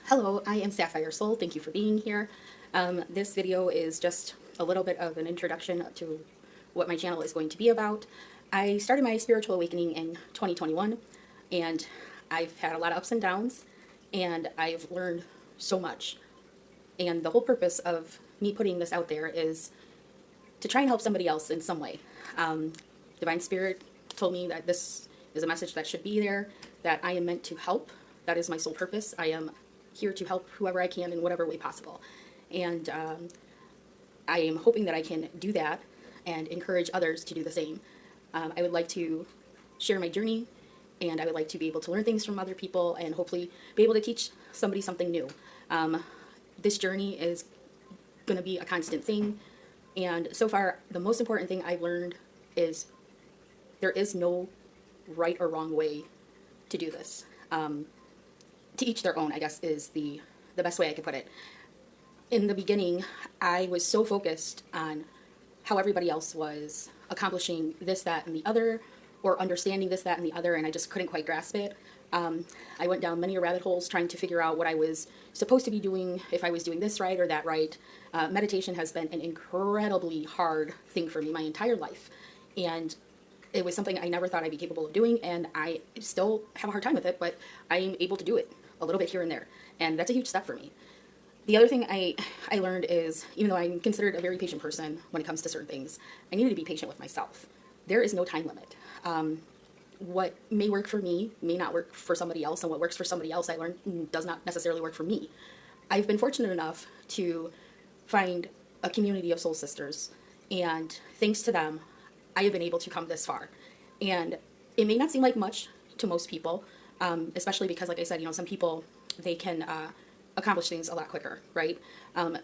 Hello, I am Sapphire Soul. Thank you for being here. This video is just a little bit of an introduction to what my channel is going to be about. I started my spiritual awakening in 2021, and I've had a lot of ups and downs, and I've learned so much. And the whole purpose of me putting this out there is to try and help somebody else in some way. Divine Spirit told me that this is a message that should be there, that I am meant to help. That is my sole purpose. I am here to help whoever I can in whatever way possible. And I am hoping that I can do that and encourage others to do the same. I would like to share my journey, and I would like to be able to learn things from other people and hopefully be able to teach somebody something new. This journey is going to be a constant thing, and so far the most important thing I've learned is there is no right or wrong way to do this. To each their own, I guess, is the best way I could put it. In the beginning, I was so focused on how everybody else was accomplishing this, that, and the other, or understanding this, that, and the other, and I just couldn't quite grasp it. I went down many rabbit holes trying to figure out what I was supposed to be doing, if I was doing this right or that right. Meditation has been an incredibly hard thing for me my entire life, and it was something I never thought I'd be capable of doing, and I still have a hard time with it, but I'm able to do it a little bit here and there, and that's a huge step for me. The other thing I learned is, even though I'm considered a very patient person when it comes to certain things, I needed to be patient with myself. There is no time limit. What may work for me may not work for somebody else, and what works for somebody else, I learned, does not necessarily work for me. I've been fortunate enough to find a community of soul sisters, and thanks to them, I have been able to come this far. And it may not seem like much to most people, especially because, like I said, some people, they can accomplish things a lot quicker, right?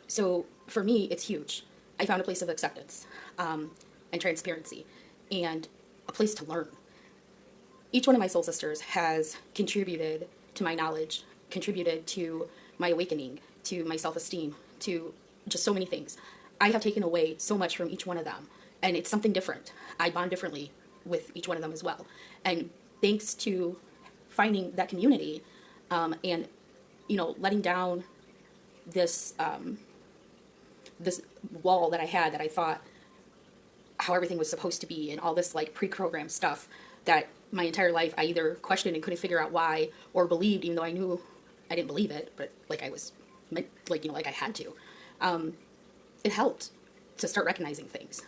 So for me, it's huge. I found a place of acceptance and transparency and a place to learn. Each one of my soul sisters has contributed to my knowledge, contributed to my awakening, to my self-esteem, to just so many things. I have taken away so much from each one of them, and it's something different. I bond differently with each one of them as well. And thanks to finding that community and letting down this this wall that I had, that I thought how everything was supposed to be, and all this like pre-programmed stuff that my entire life I either questioned and couldn't figure out why, or believed even though I knew I didn't believe it, but like I was like I had to. It helped to start recognizing things.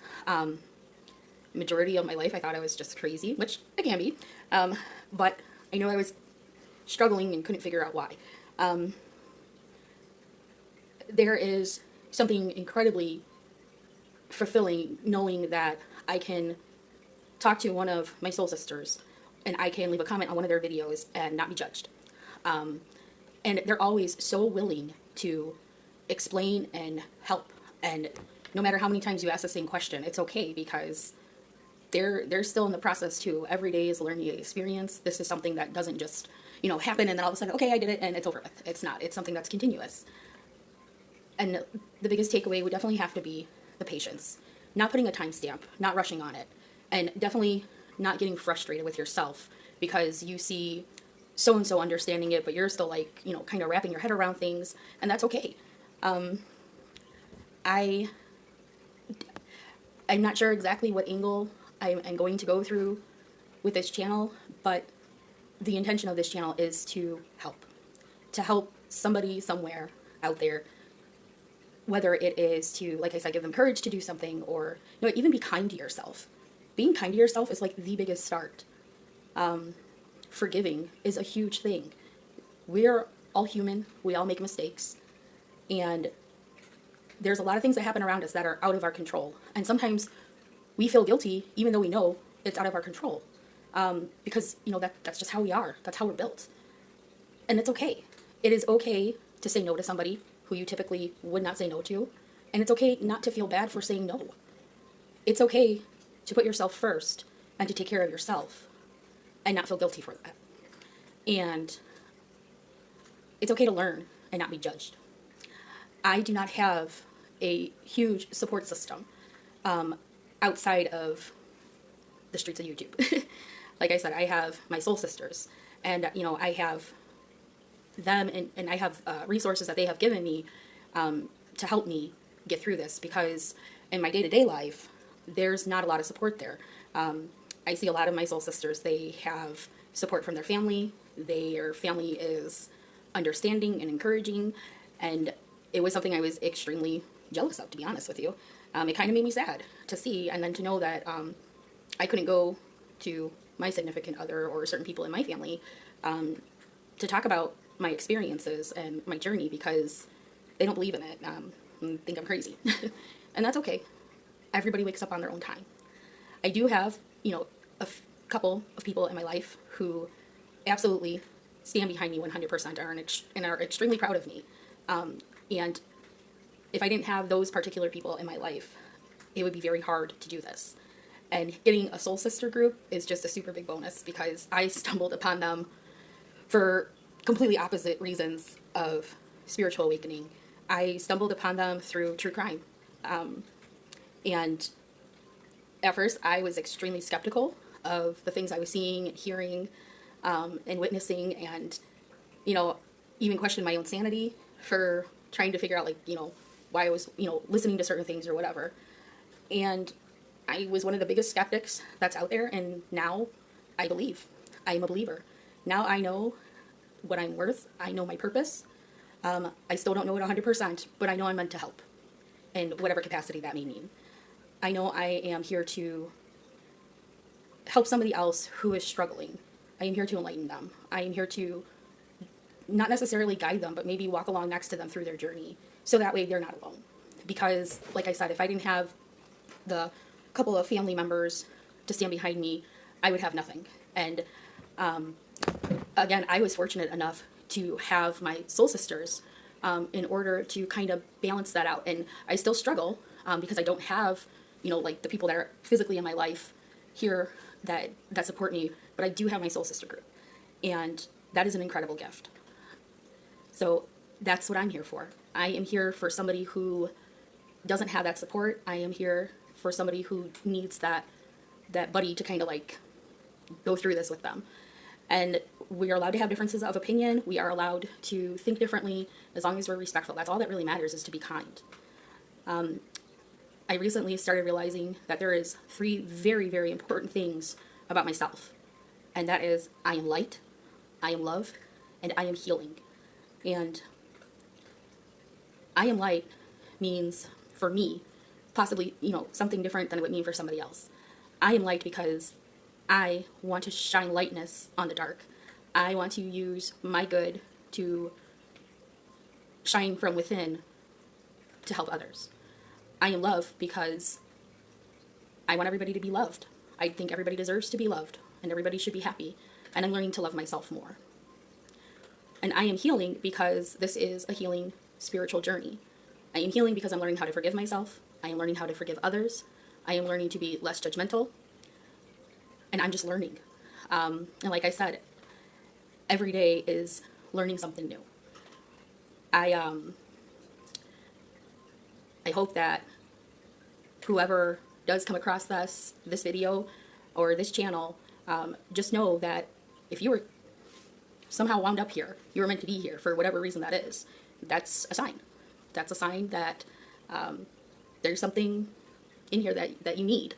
Majority of my life I thought I was just crazy, which I can be, but I knew I was struggling and couldn't figure out why. There is something incredibly fulfilling knowing that I can talk to one of my soul sisters and I can leave a comment on one of their videos and not be judged. And they're always so willing to explain and help. And no matter how many times you ask the same question, it's okay, because they're still in the process too. Every day is a learning experience. This is something that doesn't just happen and then all of a sudden, okay, I did it and it's over with. It's not. It's something that's continuous. And the biggest takeaway would definitely have to be the patience. Not putting a timestamp, not rushing on it, and definitely not getting frustrated with yourself because you see so-and-so understanding it, but you're still like, kind of wrapping your head around things, and that's okay. I'm not sure exactly what angle I'm going to go through with this channel, but the intention of this channel is to help somebody somewhere out there, whether it is to, like I said, give them courage to do something, or even be kind to yourself. Being kind to yourself is like the biggest start. Forgiving is a huge thing. We're all human. We all make mistakes, and there's a lot of things that happen around us that are out of our control, and sometimes we feel guilty even though we know it's out of our control, because that's just how we are. That's how we're built, and it's okay. It is okay to say no to somebody who you typically would not say no to, and it's okay not to feel bad for saying no. It's okay to put yourself first and to take care of yourself and not feel guilty for that. And it's okay to learn and not be judged. I do not have a huge support system outside of the streets of YouTube. Like I said, I have my soul sisters, and I have them, and I have resources that they have given me to help me get through this, because in my day-to-day life, there's not a lot of support there. I see a lot of my soul sisters, they have support from their family. Their family is understanding and encouraging, and it was something I was extremely jealous of, to be honest with you. It kind of made me sad to see, and then to know that I couldn't go to my significant other or certain people in my family to talk about my experiences and my journey, because they don't believe in it, and think I'm crazy. And that's okay. Everybody wakes up on their own time. I do have, a couple of people in my life who absolutely stand behind me 100% and are extremely proud of me. And if I didn't have those particular people in my life, it would be very hard to do this. And getting a soul sister group is just a super big bonus, because I stumbled upon them for completely opposite reasons of spiritual awakening. I stumbled upon them through true crime. And at first I was extremely skeptical of the things I was seeing and hearing and witnessing, and, even questioned my own sanity for trying to figure out, why I was, listening to certain things or whatever. And I was one of the biggest skeptics that's out there, and now I believe. I am a believer. Now I know what I'm worth. I know my purpose. I still don't know it 100%, but I know I'm meant to help in whatever capacity that may mean. I know I am here to help somebody else who is struggling. I am here to enlighten them. I am here to not necessarily guide them, but maybe walk along next to them through their journey, so that way they're not alone. Because, like I said, if I didn't have the couple of family members to stand behind me, I would have nothing. And again, I was fortunate enough to have my soul sisters in order to kind of balance that out. And I still struggle because I don't have, the people that are physically in my life here that support me, but I do have my soul sister group. And that is an incredible gift. So that's what I'm here for. I am here for somebody who doesn't have that support. I am here for somebody who needs that buddy to kind of go through this with them. And we are allowed to have differences of opinion. We are allowed to think differently, as long as we're respectful. That's all that really matters, is to be kind. I recently started realizing that there is 3 very, very important things about myself. And that is, I am light, I am love, and I am healing. And I am light means, for me, possibly, something different than it would mean for somebody else. I am light because I want to shine lightness on the dark. I want to use my good to shine from within to help others. I am love because I want everybody to be loved. I think everybody deserves to be loved, and everybody should be happy. And I'm learning to love myself more. And I am healing because this is a healing spiritual journey. I am healing because I'm learning how to forgive myself. I am learning how to forgive others. I am learning to be less judgmental. And I'm just learning. And like I said, every day is learning something new. I hope that whoever does come across this video or this channel, just know that if you were somehow wound up here, you were meant to be here for whatever reason that is. That's a sign. That's a sign that there's something in here that you need.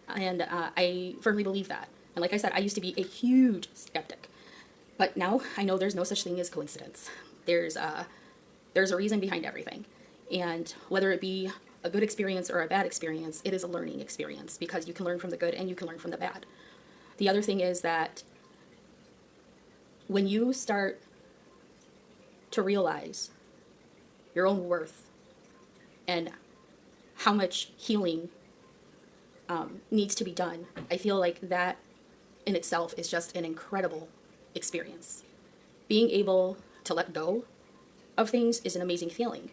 And I firmly believe that. And like I said, I used to be a huge skeptic. But now I know there's no such thing as coincidence. There's a reason behind everything. And whether it be a good experience or a bad experience, it is a learning experience, because you can learn from the good and you can learn from the bad. The other thing is that when you start to realize your own worth and how much healing needs to be done, I feel like that in itself is just an incredible experience. Being able to let go of things is an amazing feeling.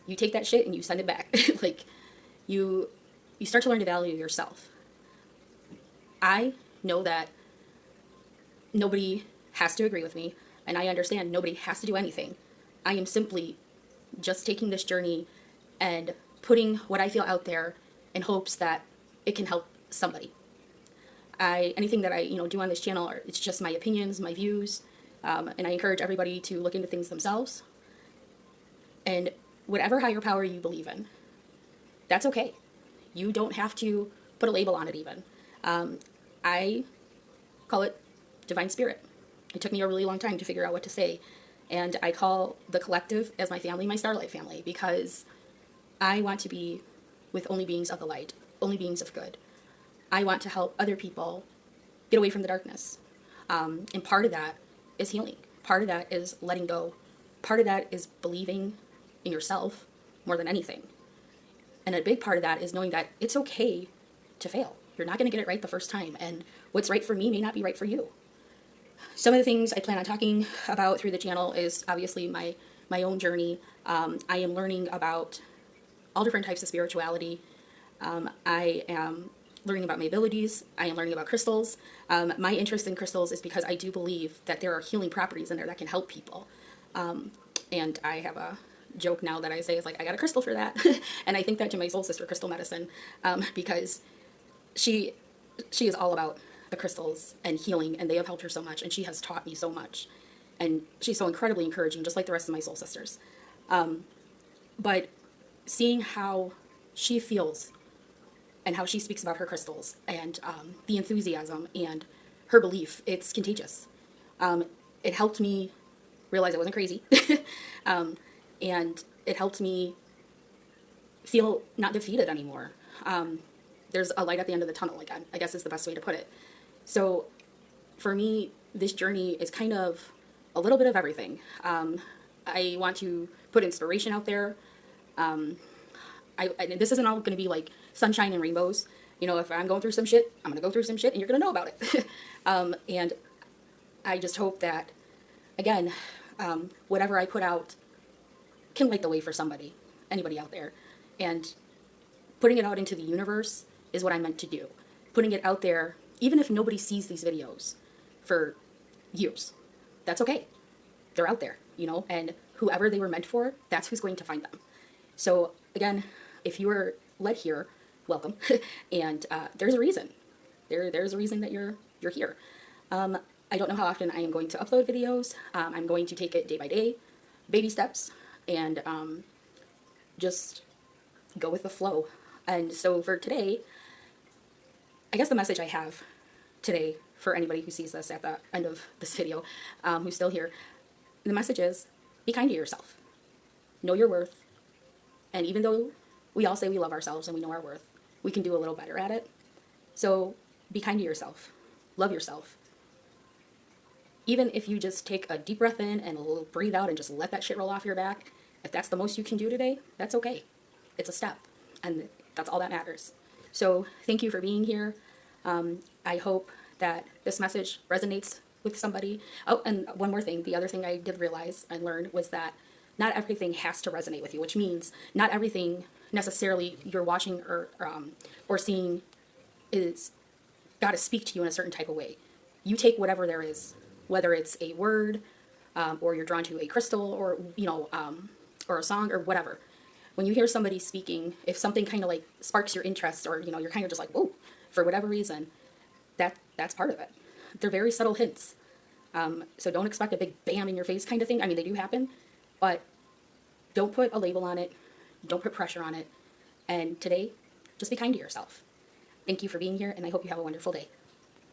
You take that shit and you send it back. You start to learn to value yourself. I know that nobody has to agree with me, and I understand nobody has to do anything. I am simply just taking this journey and putting what I feel out there in hopes that it can help somebody. Anything that I do on this channel, it's just my opinions, my views. And I encourage everybody to look into things themselves. And whatever higher power you believe in, that's okay. You don't have to put a label on it even. I call it divine spirit. It took me a really long time to figure out what to say. And I call the collective as my family, my Starlight family, because I want to be with only beings of the light, only beings of good. I want to help other people get away from the darkness. And part of that is healing. Part of that is letting go. Part of that is believing in yourself more than anything. And a big part of that is knowing that it's okay to fail. You're not going to get it right the first time. And what's right for me may not be right for you. Some of the things I plan on talking about through the channel is obviously my own journey. I am learning about all different types of spirituality. I am learning about my abilities. I am learning about crystals. My interest in crystals is because I do believe that there are healing properties in there that can help people. And I have a joke now that I say is like, I got a crystal for that. And I think that to my soul sister, Crystal Medicine, because she is all about the crystals and healing, and they have helped her so much, and she has taught me so much. And she's so incredibly encouraging, just like the rest of my soul sisters. But seeing how she feels and how she speaks about her crystals and the enthusiasm and her belief, it's contagious. It helped me realize I wasn't crazy. And it helped me feel not defeated anymore. There's a light at the end of the tunnel, like I guess is the best way to put it. So for me, this journey is kind of a little bit of everything. I want to put inspiration out there. This isn't all going to be like sunshine and rainbows. You know, if I'm going through some shit, I'm going to go through some shit and you're going to know about it. And I just hope that, again, whatever I put out can light the way for somebody, anybody out there. And putting it out into the universe is what I'm meant to do. Putting it out there, even if nobody sees these videos for years, that's okay. They're out there, you know, and whoever they were meant for, that's who's going to find them. So again, if you were led here, welcome. And there's a reason. There's a reason that you're here. I don't know how often I am going to upload videos. I'm going to take it day by day, baby steps, and just go with the flow. And so for today, I guess the message I have today for anybody who sees this at the end of this video, who's still here, the message is be kind to yourself. Know your worth. And even though we all say we love ourselves and we know our worth, we can do a little better at it. So be kind to yourself. Love yourself. Even if you just take a deep breath in and a little breathe out and just let that shit roll off your back, if that's the most you can do today, that's okay. It's a step. And that's all that matters. So thank you for being here. I hope that this message resonates with somebody. Oh, and one more thing. The other thing I did realize and learn was that not everything has to resonate with you, which means not everything necessarily you're watching or seeing is got to speak to you in a certain type of way. You take whatever there is, whether it's a word, or you're drawn to a crystal, or or a song, or whatever. When you hear somebody speaking, if something kind of like sparks your interest, or you're kind of just like, whoa, for whatever reason, that's part of it. They're very subtle hints. So don't expect a big bam in your face kind of thing. I mean, they do happen, but don't put a label on it. Don't put pressure on it. And today, just be kind to yourself. Thank you for being here, and I hope you have a wonderful day.